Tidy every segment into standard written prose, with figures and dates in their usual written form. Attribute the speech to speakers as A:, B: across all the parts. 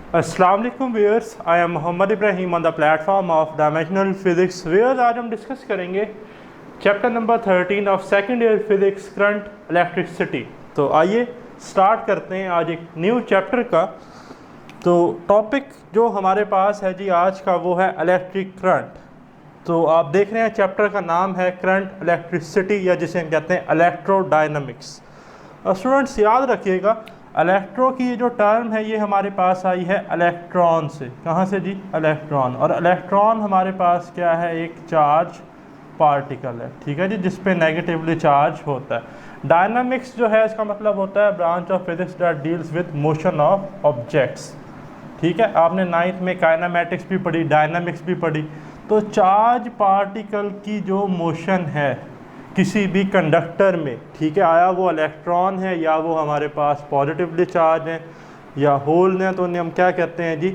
A: अस्सलाम वालेकुम viewers, I am Mohammad Ibrahim on the platform of dimensional physics. Viewers, आज हम डिस्कस करेंगे chapter number 13 of second year physics, current electricity. तो आइए स्टार्ट करते हैं आज एक न्यू चैप्टर का। तो टॉपिक जो हमारे पास है जी आज का वो है इलेक्ट्रिक करंट। तो आप देख रहे हैं चैप्टर का नाम है करंट इलेक्ट्रिसिटी, या जिसे हम कहते हैं इलेक्ट्रोडायनामिक्स। स्टूडेंट्स याद रखिएगा, इलेक्ट्रो की ये जो टर्म है ये हमारे पास आई है इलेक्ट्रॉन से। कहाँ से जी? इलेक्ट्रॉन। और इलेक्ट्रॉन हमारे पास क्या है? एक चार्ज पार्टिकल है, ठीक है जी, जिस पे नेगेटिवली चार्ज होता है। डायनामिक्स जो है इसका मतलब होता है branch of physics that deals with motion of objects. ठीक है, आपने 9th में काइनेमेटिक्स भी पढ़ी, डायनामिक्स भी पढ़ी। तो चार्ज पार्टिकल की जो मोशन है किसी भी कंडक्टर में, ठीक है, आया वो इलेक्ट्रॉन है या वो हमारे पास पॉजिटिवली चार्ज है या होल हैं, तो उन्हें हम क्या कहते हैं जी?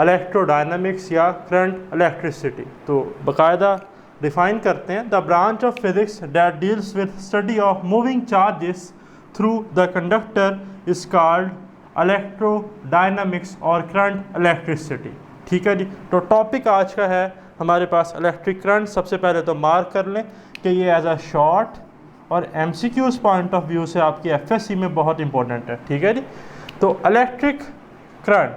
A: इलेक्ट्रोडायनामिक्स या करंट इलेक्ट्रिसिटी। तो बाकायदा डिफाइन करते हैं, the branch of physics that deals with study of moving charges through the conductor is called electrodynamics और करंट इलेक्ट्रिसिटी। ठीक है जी। तो टॉपिक आज का है हमारे पास इलेक्ट्रिक करंट। सबसे पहले तो मार्क कर लें कि ये एज अ शॉर्ट और MCQs पॉइंट ऑफ व्यू से आपकी FSC में बहुत इंपॉर्टेंट है। ठीक है जी। तो इलेक्ट्रिक करंट,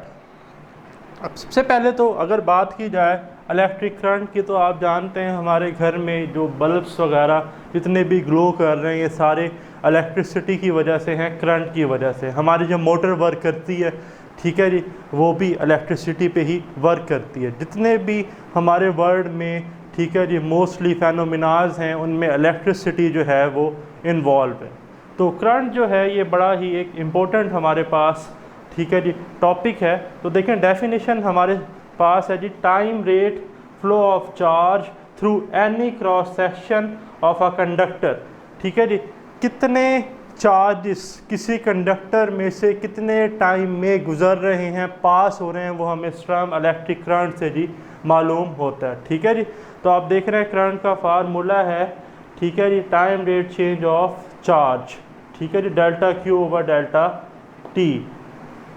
A: अब सबसे पहले तो अगर बात की जाए इलेक्ट्रिक करंट की, तो आप जानते हैं हमारे घर में जो बल्ब्स वगैरह जितने भी ग्लो कर रहे हैं ये सारे इलेक्ट्रिसिटी की वजह से हैं, करंट की वजह से। हमारी जो मोटर वर्क करती है, ठीक है जी, वो भी इलेक्ट्रिसिटी पे ही वर्क करती है। जितने भी हमारे वर्ल्ड में, ठीक है जी, मोस्टली फेनोमिनाज हैं उनमें इलेक्ट्रिसिटी जो है वो इन्वॉल्व है। तो करंट जो है ये बड़ा ही एक इम्पोर्टेंट हमारे पास, ठीक है जी, टॉपिक है। तो देखें डेफिनेशन हमारे पास है जी, time rate flow of charge through any cross section of a conductor. ठीक है जी, कितने चार्जेस किसी कंडक्टर में से कितने टाइम में गुजर रहे हैं, पास हो रहे हैं, वो हमें स्ट्रम इलेक्ट्रिक करंट से जी मालूम होता है। ठीक है जी। तो आप देख रहे हैं करंट का फार्मूला है, ठीक है जी, time rate change of charge, ठीक है जी, delta Q over delta T।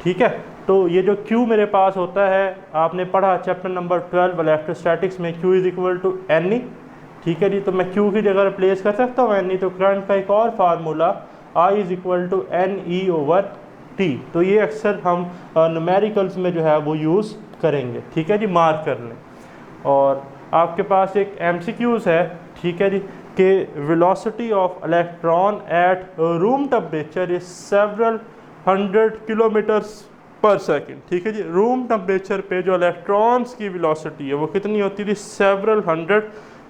A: ठीक है। तो ये जो Q मेरे पास होता है, आपने पढ़ा चैप्टर नंबर 12 इलेक्ट्रोस्टैटिक्स में, Q is equal to NE। ठीक है जी। तो मैं Q की जगह रिप्लेस कर सकता हूँ NE। तो करंट का एक और formula I is equal to NE over T। तो ये अक्सर हम न्यूमेरिकल्स में जो है वो यूज़ करेंगे। ठीक है जी, मार्क कर लें। और आपके पास एक MCQs है, ठीक है जी, कि velocity of electron at room temperature is several 100 kilometres पर सेकेंड। ठीक है जी, रूम टेम्परेचर पे जो इलेक्ट्रॉन्स की वेलोसिटी है वो कितनी होती थी? सेवरल 100।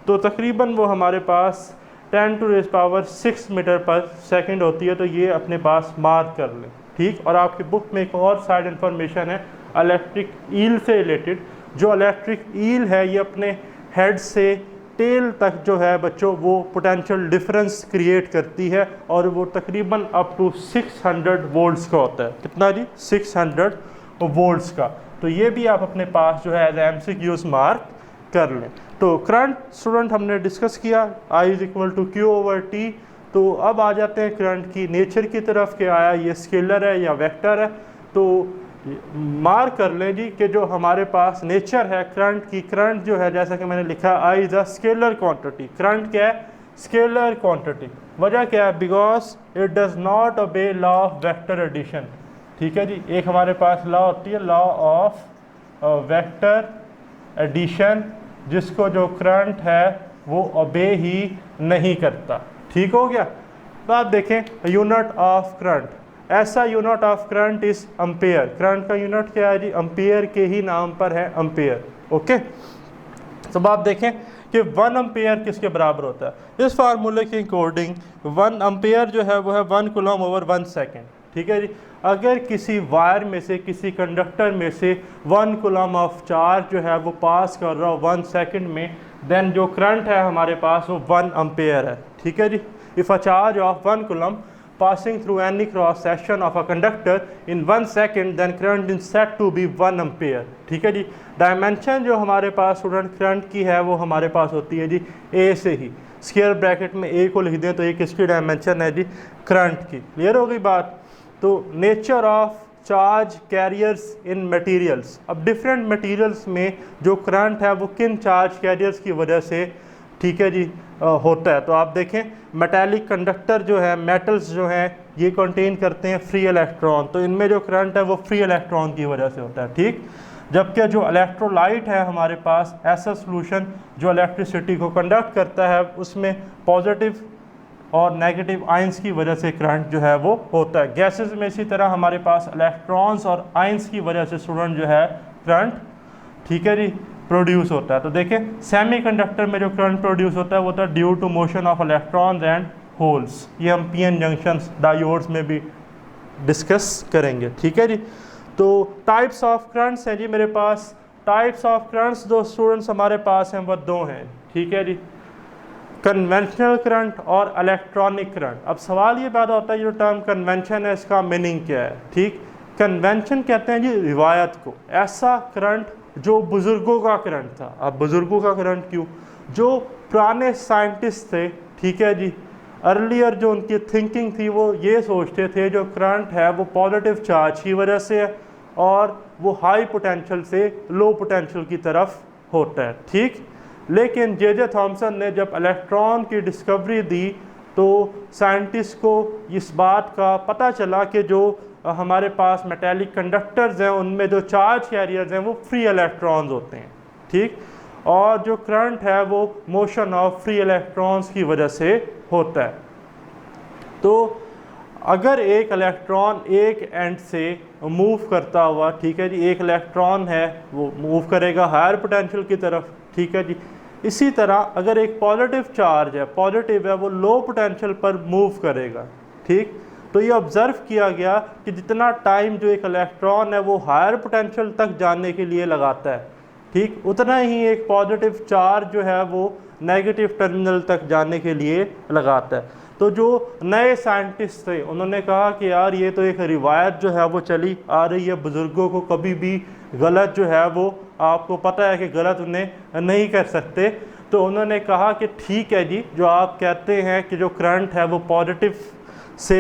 A: तो तकरीबन वो हमारे पास 10⁻⁶ मीटर पर सेकेंड होती है। तो ये अपने पास मार्क कर लें। ठीक। और आपकी बुक में एक और साइड इंफॉर्मेशन है इलेक्ट्रिक ईल से रिलेटेड। जो इलेक्ट्रिक ईल है ये अपने हेड से टेल तक जो है बच्चों वो पोटेंशियल डिफरेंस क्रिएट करती है, और वो तकरीबन अप टू 600 वोल्ट्स का होता है। कितना जी? 600 वोल्ट्स का। तो ये भी आप अपने पास जो है एज MCQs मार्क कर लें। तो करंट स्टूडेंट हमने डिस्कस किया, I is equal to Q over T। तो अब आ जाते हैं करंट की नेचर की तरफ कि आया ये स्केलर है या वेक्टर है। तो मार्क कर लें जी कि जो हमारे पास नेचर है करंट की, करंट जो है जैसा कि मैंने लिखा I is a scalar quantity. Current क्या है? Scalar quantity. वजह क्या है? Because it does not obey law of vector addition. ठीक है जी। एक हमारे पास लॉ होती है लॉ ऑफ वेक्टर एडिशन, जिसको जो करंट है वो ओबे ही नहीं करता। ठीक हो गया। तो आप देखें यूनिट ऑफ करंट, ऐसा unit of current is ampere. Current का यूनिट क्या है जी? एम्पेयर के ही नाम पर है एम्पेयर। ओके। तो आप देखें कि 1 एम्पेयर किसके बराबर होता है? इस फार्मूले के अकॉर्डिंग 1 एम्पेयर जो है वो है 1 कूलम ओवर 1 सेकेंड। ठीक है जी। अगर किसी वायर में से, किसी कंडक्टर में से 1 कूलम ऑफ चार्ज जो है वो पास कर रहा हो 1 सेकेंड में, देन जो करंट है हमारे पास वो 1 एम्पेयर है। ठीक है जी। If a charge of 1 coulomb passing through any cross section of a conductor in 1 second, then current is said to be 1 ampere। ठीक है जी। डायमेंशन जो हमारे पास स्टूडेंट करंट की है वो हमारे पास होती है जी A से ही। स्क्वायर ब्रैकेट में A को लिख दें तो ये किसकी डायमेंशन है जी? करंट की। क्लियर हो गई बात? तो nature of charge carriers in materials. अब डिफरेंट मटेरियल्स में जो करंट है वो किन चार्ज कैरियर्स की वजह से, ठीक है जी, होता है। तो आप देखें मेटालिक कंडक्टर जो है, मेटल्स जो हैं, ये कंटेन करते हैं फ्री इलेक्ट्रॉन, तो इनमें जो करंट है वो फ्री इलेक्ट्रॉन की वजह से होता है, ठीक। जबकि जो इलेक्ट्रोलाइट है हमारे पास, ऐसा सॉल्यूशन जो इलेक्ट्रिसिटी को कंडक्ट करता है, उसमें पॉजिटिव और नेगेटिव आयंस की वजह से करंट जो है वो होता है। गैसेस में इसी तरह हमारे पास इलेक्ट्रॉन्स और आयंस की वजह से स्टूडेंट जो है करंट, ठीक है जी, प्रोड्यूस होता है। तो देखें सेमीकंडक्टर में जो करंट प्रोड्यूस होता है वो होता है due to motion of electrons and holes. ये हम पीएन जंक्शंस, डायोड्स में भी डिस्कस करेंगे, ठीक है जी। तो टाइप्स ऑफ करंट्स हैं जी मेरे पास। टाइप्स ऑफ करंट्स जो स्टूडेंट्स हमारे पास हैं वो दो हैं, ठीक है जी, कन्वेंशनल करंट और इलेक्ट्रॉनिक करंट। अब सवाल ये पैदा होता है, जो टर्म कन्वेंशन है इसका मीनिंग क्या है, ठीक। कन्वेंशन कहते हैं जी रिवायत को, ऐसा करंट जो बुज़ुर्गों का करंट था। अब बुज़ुर्गों का करंट क्यों? जो पुराने साइंटिस्ट थे, ठीक है जी, अर्लियर जो उनकी थिंकिंग थी वो ये सोचते थे जो करंट है वो पॉजिटिव चार्ज की वजह से है और वो हाई पोटेंशियल से लो पोटेंशियल की तरफ होता है, ठीक। लेकिन जे थॉमसन ने जब इलेक्ट्रॉन की डिस्कवरी दी तो साइंटिस्ट को इस बात का पता चला कि जो हमारे पास मेटालिक कंडक्टर्स हैं उनमें जो चार्ज कैरियर्स हैं वो फ्री इलेक्ट्रॉन्स होते हैं, ठीक। और जो करंट है वो मोशन ऑफ फ्री इलेक्ट्रॉन्स की वजह से होता है। तो अगर एक इलेक्ट्रॉन एक एंड से मूव करता हुआ, ठीक है जी, एक इलेक्ट्रॉन है वो मूव करेगा हायर पोटेंशियल की तरफ, ठीक है जी। इसी तरह अगर एक पॉजिटिव चार्ज है, पॉजिटिव है, वो लो पोटेंशियल पर मूव करेगा, ठीक। तो ये ऑब्ज़र्व किया गया कि जितना टाइम जो एक इलेक्ट्रॉन है वो हायर पोटेंशियल तक जाने के लिए लगाता है, ठीक, उतना ही एक पॉजिटिव चार्ज जो है वो नेगेटिव टर्मिनल तक जाने के लिए लगाता है। तो जो नए साइंटिस्ट थे उन्होंने कहा कि यार ये तो एक रिवायत जो है वो चली आ रही है, बुज़ुर्गों को कभी भी गलत जो है वो, आपको पता है कि गलत उन्हें नहीं कर सकते। तो उन्होंने कहा कि ठीक है जी, जो आप कहते हैं कि जो करंट है वो पॉजिटिव से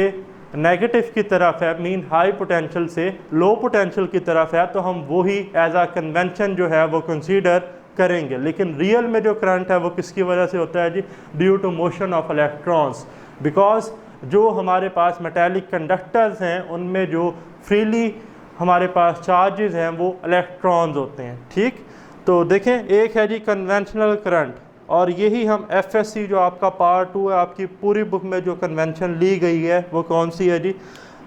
A: नेगेटिव की तरफ है, मीन हाई पोटेंशियल से लो पोटेंशियल की तरफ है, तो हम वही एज आ कन्वेंशन जो है वो कंसीडर करेंगे। लेकिन रियल में जो करंट है वो किसकी वजह से होता है जी? Due to motion of electrons, because जो हमारे पास मेटालिक कंडक्टर्स हैं उनमें जो फ्रीली हमारे पास चार्जेस हैं वो इलेक्ट्रॉन्स होते हैं, ठीक। तो देखें, एक है जी कन्वेंशनल करंट, और यही हम एफएससी जो आपका पार्ट 2 है, आपकी पूरी बुक में जो कन्वेंशन ली गई है वो कौन सी है जी?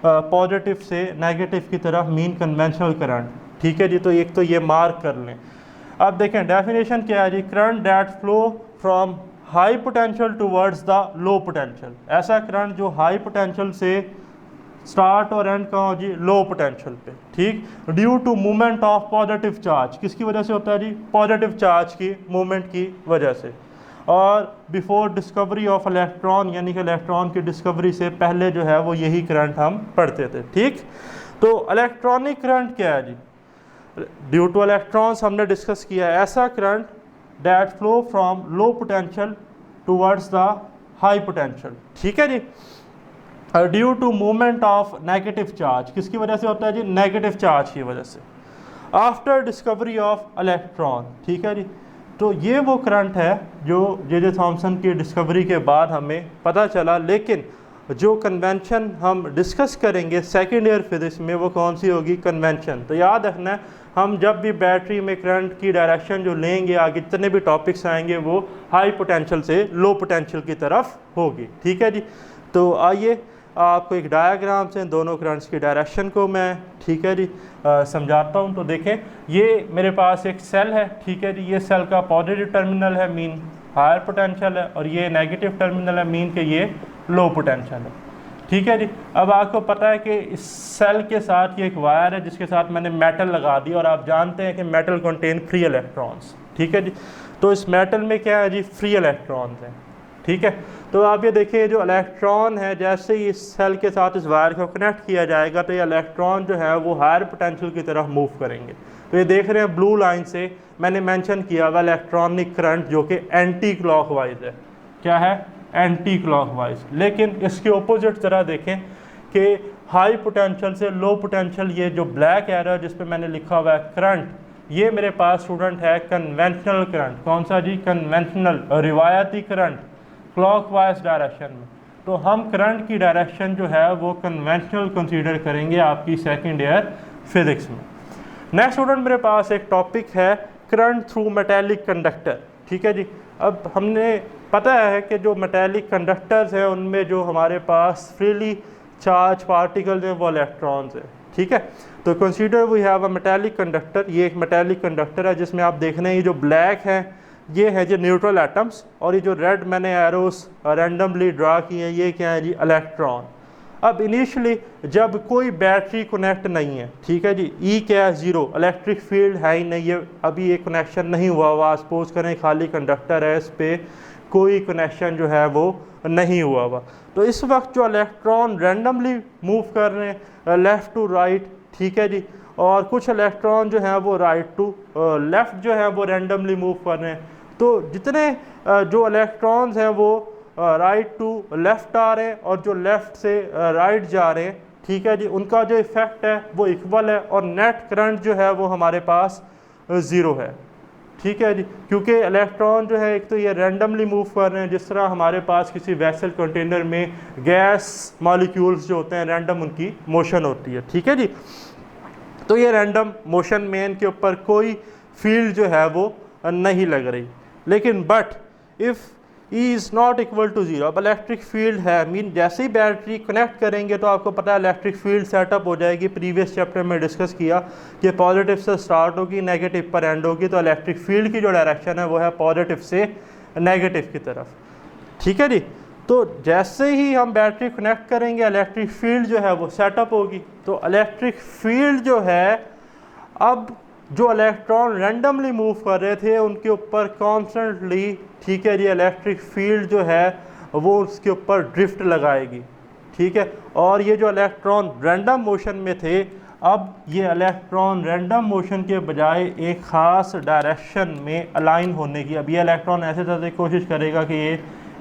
A: पॉजिटिव से नेगेटिव की तरफ मीन कन्वेंशनल करंट, ठीक है जी। तो एक तो ये मार्क कर लें। अब देखें डेफिनेशन क्या है जी? Current that flow from high potential towards the low potential, ऐसा करंट जो हाई पोटेंशियल से स्टार्ट और एंड कहाँ हो जी? लो पोटेंशियल पे, ठीक। Due to movement of positive charge, किसकी वजह से होता है जी? पॉजिटिव चार्ज की मूवमेंट की वजह से। और बिफोर डिस्कवरी ऑफ इलेक्ट्रॉन, यानी कि इलेक्ट्रॉन की डिस्कवरी से पहले जो है वो यही करंट हम पढ़ते थे, ठीक। तो इलेक्ट्रॉनिक करंट क्या है जी? ड्यू टू इलेक्ट्रॉन्स हमने डिस्कस किया है, ऐसा current that flow from low potential towards the high potential, ठीक है जी। Due to movement of negative charge, किसकी वजह से होता है जी? नेगेटिव चार्ज की वजह से। आफ्टर डिस्कवरी ऑफ इलेक्ट्रॉन, ठीक है जी। तो ये वो करंट है जो जे थॉमसन की डिस्कवरी के बाद हमें पता चला। लेकिन जो कन्वेंशन हम डिस्कस करेंगे सेकेंड ईयर फिजिक्स में वो कौन सी होगी? कन्वेंशन। तो याद रखना है, हम जब भी बैटरी में करंट की डायरेक्शन जो लेंगे, आगे जितने भी टॉपिक्स आएंगे वो हाई पोटेंशियल से लो पोटेंशियल की तरफ होगी, ठीक है जी। तो आइए आपको एक डायग्राम से दोनों करंट्स की डायरेक्शन को मैं, ठीक है जी, समझाता हूँ। तो देखें, ये मेरे पास एक सेल है, ठीक है जी। ये सेल का पॉजिटिव टर्मिनल है, मीन हायर पोटेंशियल है, और ये नेगेटिव टर्मिनल है, मीन के ये लो पोटेंशियल है, ठीक है जी। अब आपको पता है कि इस सेल के साथ ये एक वायर है जिसके साथ मैंने मेटल लगा दी, और आप जानते हैं कि मेटल कंटेन फ्री इलेक्ट्रॉन्स, ठीक है जी। तो इस मेटल में क्या है जी? फ्री इलेक्ट्रॉन्स हैं, ठीक है। तो आप ये देखिए, जो इलेक्ट्रॉन है, जैसे ही इस सेल के साथ इस वायर को कनेक्ट किया जाएगा तो ये इलेक्ट्रॉन जो है वो हायर पोटेंशियल की तरफ मूव करेंगे। तो ये देख रहे हैं ब्लू लाइन से मैंने मेंशन किया हुआ इलेक्ट्रॉनिक करंट जो कि एंटी क्लॉकवाइज है। क्या है? Anti clockwise. लेकिन इसके ऑपोजिट तरह देखें कि हाई पोटेंशियल से लो पोटेंशियल, ये जो ब्लैक एरो जिस पे मैंने लिखा हुआ है करंट, ये मेरे पास स्टूडेंट है कन्वेंशनल करंट। कौन सा जी? कन्वेंशनल, रिवायती करंट, क्लॉकवाइज डायरेक्शन में। तो हम करंट की डायरेक्शन जो है वो कन्वेंशनल कंसीडर करेंगे आपकी सेकंड ईयर फिजिक्स में। नेक्स्ट स्टूडेंट मेरे पास एक टॉपिक है करंट थ्रू मेटेलिक कंडक्टर। ठीक है जी। अब हमने पता है कि जो मेटेलिक कंडक्टर्स हैं उनमें जो हमारे पास फ्रीली चार्ज पार्टिकल्स हैं वो इलेक्ट्रॉन्स हैं। ठीक है। तो consider we have a metallic conductor. ये एक मेटेलिक कंडक्टर है जिसमें आप देख रहे हैं ये जो ब्लैक है ये है जी न्यूट्रल एटम्स, और ये जो रेड मैंने एरोस रैंडमली ड्रा किए हैं ये क्या है जी? इलेक्ट्रॉन। अब इनिशियली जब कोई बैटरी कनेक्ट नहीं है, ठीक है जी, ई क्या है? ज़ीरो, इलेक्ट्रिक फील्ड है ही नहीं, ये अभी एक कनेक्शन नहीं हुआ हुआ। सपोज करें खाली कंडक्टर है, इस पर कोई कनेक्शन जो है वो नहीं हुआ हुआ। तो इस वक्त जो इलेक्ट्रॉन रैंडमली मूव कर रहे हैं लेफ़्ट टू राइट, ठीक है जी, और कुछ इलेक्ट्रॉन जो हैं वो राइट टू लेफ़्ट जो है वो रैंडमली मूव कर रहे हैं। तो जितने जो इलेक्ट्रॉन्स हैं वो राइट टू लेफ़्ट आ रहे हैं और जो लेफ़्ट से राइट जा रहे हैं, ठीक है जी, उनका जो इफ़ेक्ट है वो इक्वल है और नेट करंट जो है वो हमारे पास ज़ीरो है। ठीक है जी, क्योंकि इलेक्ट्रॉन जो है एक तो ये रैंडमली मूव कर रहे हैं, जिस तरह हमारे पास किसी वेसल कंटेनर में गैस मॉलिक्यूल्स जो होते हैं रैंडम उनकी मोशन होती है। ठीक है जी। तो ये रैंडम मोशन में इनके ऊपर कोई फील्ड जो है वो नहीं लग रही। लेकिन but if E is not equal to zero, अब इलेक्ट्रिक फील्ड है, मीन जैसे ही बैटरी कनेक्ट करेंगे तो आपको पता है इलेक्ट्रिक फील्ड सेटअप हो जाएगी। प्रीवियस चैप्टर में डिस्कस किया कि पॉजिटिव से स्टार्ट होगी, नेगेटिव पर एंड होगी। तो इलेक्ट्रिक फील्ड की जो डायरेक्शन है वो है पॉजिटिव से नेगेटिव की तरफ। ठीक है जी। तो जैसे ही हम बैटरी कनेक्ट करेंगे इलेक्ट्रिक फील्ड जो है वो सेटअप होगी। तो इलेक्ट्रिक फील्ड जो है, अब जो इलेक्ट्रॉन रैंडमली मूव कर रहे थे उनके ऊपर कॉन्स्टेंटली, ठीक है जी, इलेक्ट्रिक फील्ड जो है वो उसके ऊपर ड्रिफ्ट लगाएगी। ठीक है। और ये जो इलेक्ट्रॉन रैंडम मोशन में थे, अब ये इलेक्ट्रॉन रैंडम मोशन के बजाय एक ख़ास डायरेक्शन में अलाइन होने की, अब ये इलेक्ट्रॉन ऐसे तरह से कोशिश करेगा कि ये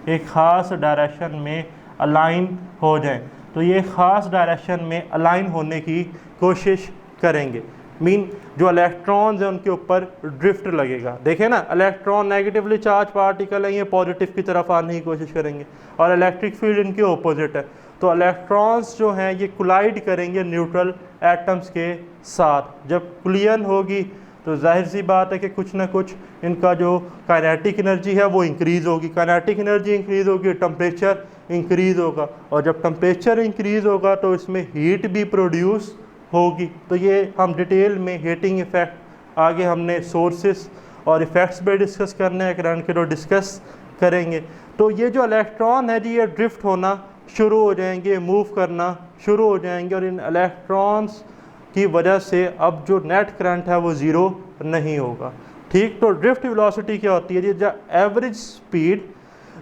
A: एक ख़ास डायरेक्शन में अलाइन हो जाए। तो ये ख़ास डायरेक्शन में अलाइन होने की कोशिश करेंगे, मीन जो इलेक्ट्रॉन्स हैं उनके ऊपर ड्रिफ्ट लगेगा। देखें ना, इलेक्ट्रॉन नेगेटिवली चार्ज पार्टिकल है, ये पॉजिटिव की तरफ आने की कोशिश करेंगे और इलेक्ट्रिक फील्ड इनके ऑपोजिट है। तो इलेक्ट्रॉन्स जो हैं ये कोलाइड करेंगे न्यूट्रल एटम्स के साथ। जब कोलिजन होगी तो जाहिर सी बात है कि कुछ ना कुछ इनका जो काइनेटिक एनर्जी है वो इंक्रीज़ होगी। काइनेटिक एनर्जी इंक्रीज़ होगी, टेम्परेचर इंक्रीज़ होगा, और जब टेम्परेचर इंक्रीज़ होगा तो इसमें हीट भी प्रोड्यूस होगी। तो ये हम डिटेल में हीटिंग इफ़ेक्ट आगे हमने सोर्सेस और इफ़ेक्ट्स भी डिस्कस करने हैं, करंट के तो डिस्कस करेंगे। तो ये जो इलेक्ट्रॉन है जी ये ड्रिफ्ट होना शुरू हो जाएंगे, मूव करना शुरू हो जाएंगे, और इन इलेक्ट्रॉन्स की वजह से अब जो नेट करंट है वो ज़ीरो नहीं होगा। ठीक। तो ड्रिफ्ट वेलोसिटी क्या होती है जी? The average speed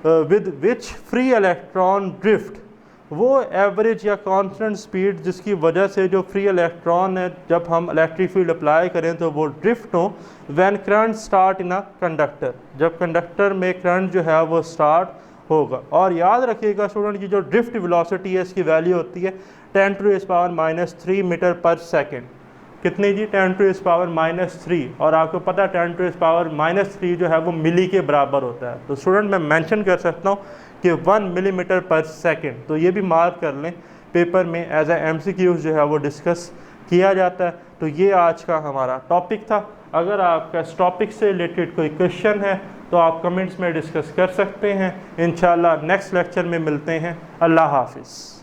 A: with which free electron drift, वो एवरेज या कांस्टेंट स्पीड जिसकी वजह से जो फ्री इलेक्ट्रॉन है जब हम इलेक्ट्रिक फील्ड अप्लाई करें तो वो ड्रिफ्ट हो when current start in a conductor, जब कंडक्टर में करंट जो है वो स्टार्ट होगा। और याद रखिएगा स्टूडेंट की जो ड्रिफ्ट वेलोसिटी है इसकी वैल्यू होती है 10⁻³ मीटर पर सेकेंड। कितनी जी? 10⁻³ और आपको पता है 10⁻³ जो है वो मिली के बराबर होता है। तो स्टूडेंट मैं मेंशन कर सकता हूँ कि 1 मिलीमीटर पर सेकेंड। तो ये भी मार्क कर लें, पेपर में एज ए MCQs जो है वो डिस्कस किया जाता है। तो ये आज का हमारा टॉपिक था। अगर आपका इस टॉपिक से रिलेटेड कोई क्वेश्चन है तो आप कमेंट्स में डिस्कस कर सकते हैं। इंशाल्लाह नेक्स्ट लेक्चर में मिलते हैं। अल्लाह हाफिज़।